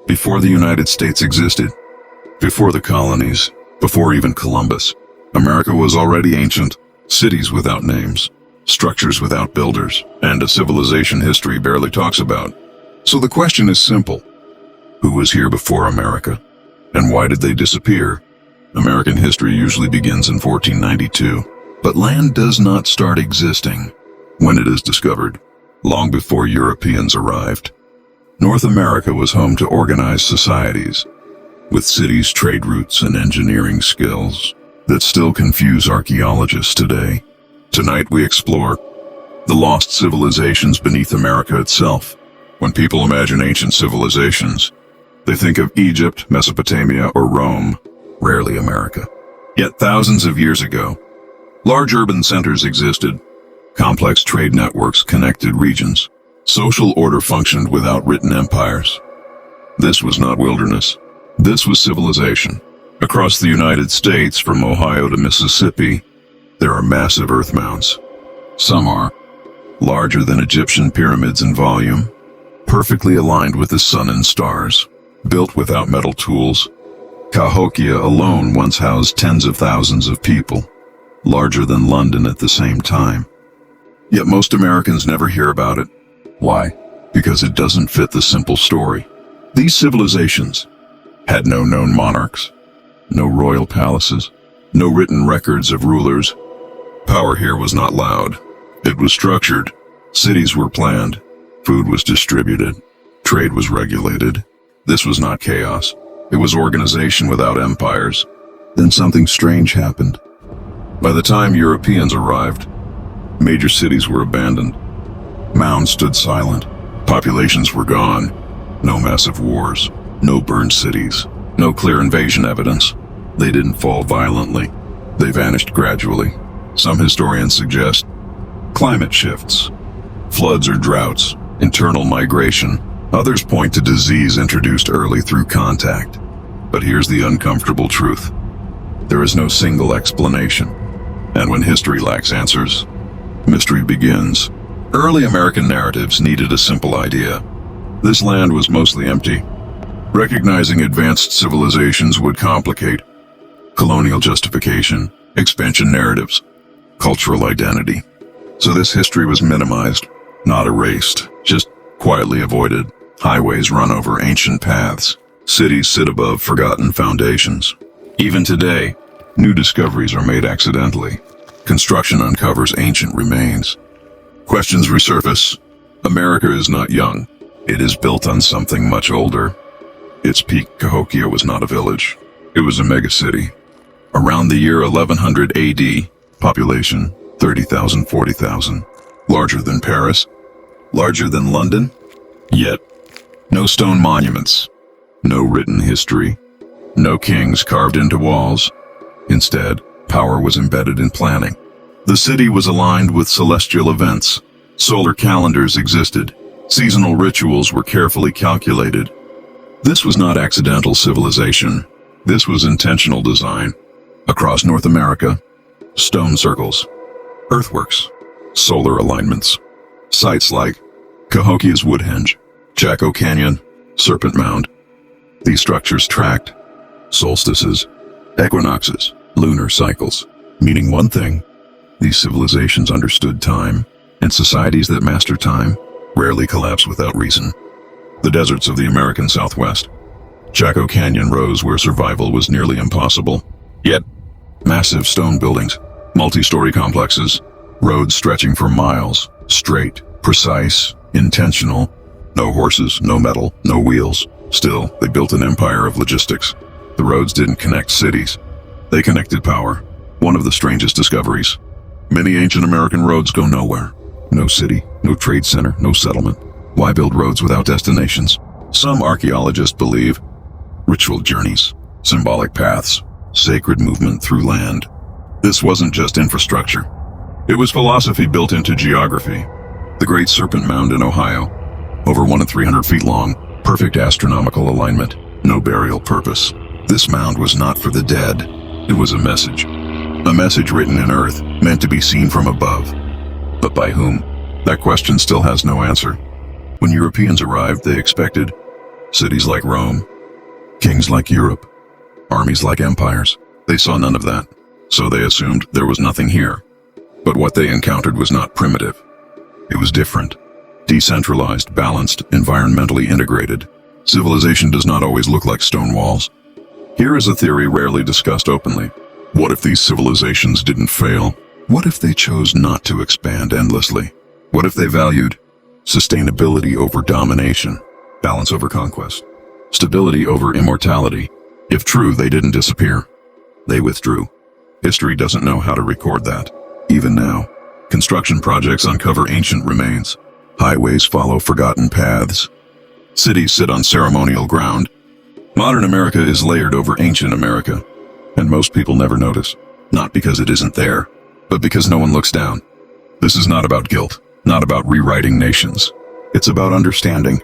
Before the United States existed, before the colonies, before even Columbus, America was already ancient. Cities without names, structures without builders, and a civilization history barely talks about. So the question is simple. Who was here before America? And why did they disappear? American history usually begins in 1492, but land does not start existing when it is discovered, long before Europeans arrived. North America was home to organized societies, with cities, trade routes, and engineering skills that still confuse archaeologists today. Tonight we explore the lost civilizations beneath America itself. When people imagine ancient civilizations, they think of Egypt, Mesopotamia, or Rome, rarely America. Yet thousands of years ago, large urban centers existed, complex trade networks connected regions, social order functioned without written empires. This was not wilderness. This was civilization. Across the United States, from Ohio to Mississippi, there are massive earth mounds. Some are larger than Egyptian pyramids in volume, perfectly aligned with the sun and stars, built without metal tools. Cahokia alone once housed tens of thousands of people, larger than London at the same time. Yet most Americans never hear about it. Why? Because it doesn't fit the simple story. These civilizations had no known monarchs, no royal palaces, no written records of rulers. Power here was not loud. It was structured. Cities were planned. Food was distributed. Trade was regulated. This was not chaos. It was organization without empires. Then something strange happened. By the time Europeans arrived, major cities were abandoned. Mounds stood silent. Populations were gone. No massive wars. No burned cities. No clear invasion evidence. They didn't fall violently. They vanished gradually. Some historians suggest climate shifts, floods or droughts, internal migration. Others point to disease introduced early through contact. But here's the uncomfortable truth. There is no single explanation. And when history lacks answers, mystery begins. Early American narratives needed a simple idea. This land was mostly empty. Recognizing advanced civilizations would complicate colonial justification, expansion narratives, cultural identity. So this history was minimized, not erased, just quietly avoided. Highways run over ancient paths. Cities sit above forgotten foundations. Even today, new discoveries are made accidentally. Construction uncovers ancient remains. Questions resurface. America is not young. It is built on something much older. Its peak, Cahokia, was not a village. It was a megacity. Around the year 1100 AD, population 30,000, 40,000. Larger than Paris, larger than London. Yet, no stone monuments, no written history, no kings carved into walls. Instead, power was embedded in planning. The city was aligned with celestial events. Solar calendars existed. Seasonal rituals were carefully calculated. This was not accidental civilization. This was intentional design. Across North America, stone circles, earthworks, solar alignments. Sites like Cahokia's Woodhenge, Chaco Canyon, Serpent Mound. These structures tracked solstices, equinoxes, lunar cycles, meaning one thing: these civilizations understood time, and societies that master time rarely collapse without reason. The deserts of the American Southwest. Chaco Canyon rose where survival was nearly impossible. Yet, massive stone buildings, multi-story complexes, roads stretching for miles, straight, precise, intentional. No horses, no metal, no wheels. Still, they built an empire of logistics. The roads didn't connect cities. They connected power. One of the strangest discoveries. Many ancient American roads go nowhere. No city, no trade center, no settlement. Why build roads without destinations? Some archaeologists believe ritual journeys, symbolic paths, sacred movement through land. This wasn't just infrastructure. It was philosophy built into geography. The Great Serpent Mound in Ohio, over 1 in 300 feet long, perfect astronomical alignment, no burial purpose. This mound was not for the dead. It was a message. A message written in earth, meant to be seen from above. But by whom? That question still has no answer. When Europeans arrived, they expected Cities like Rome, kings like Europe, armies like empires. They saw none of that, so they assumed there was nothing here. But what they encountered was not primitive. It was different. Decentralized, balanced, environmentally integrated. Civilization does not always look like stone walls. Here is a theory rarely discussed openly. What if these civilizations didn't fail? What if they chose not to expand endlessly? What if they valued sustainability over domination, balance over conquest, stability over immortality? If true, they didn't disappear. They withdrew. History doesn't know how to record that. Even now, construction projects uncover ancient remains. Highways follow forgotten paths. Cities sit on ceremonial ground. Modern America is layered over ancient America, and most people never notice. Not because it isn't there, but because no one looks down. This is not about guilt, not about rewriting nations. It's about understanding.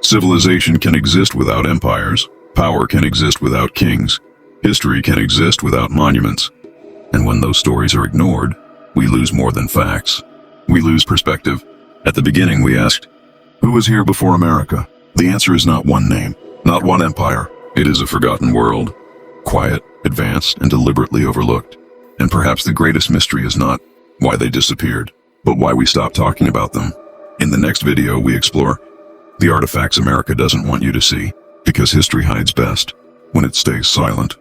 Civilization can exist without empires. Power can exist without kings. History can exist without monuments. And when those stories are ignored, we lose more than facts. We lose perspective. At the beginning, we asked, who was here before America? The answer is not one name, not one empire. It is a forgotten world, quiet, advanced, and deliberately overlooked. And perhaps the greatest mystery is not why they disappeared, but why we stopped talking about them. In the next video, we explore the artifacts America doesn't want you to see, because history hides best when it stays silent.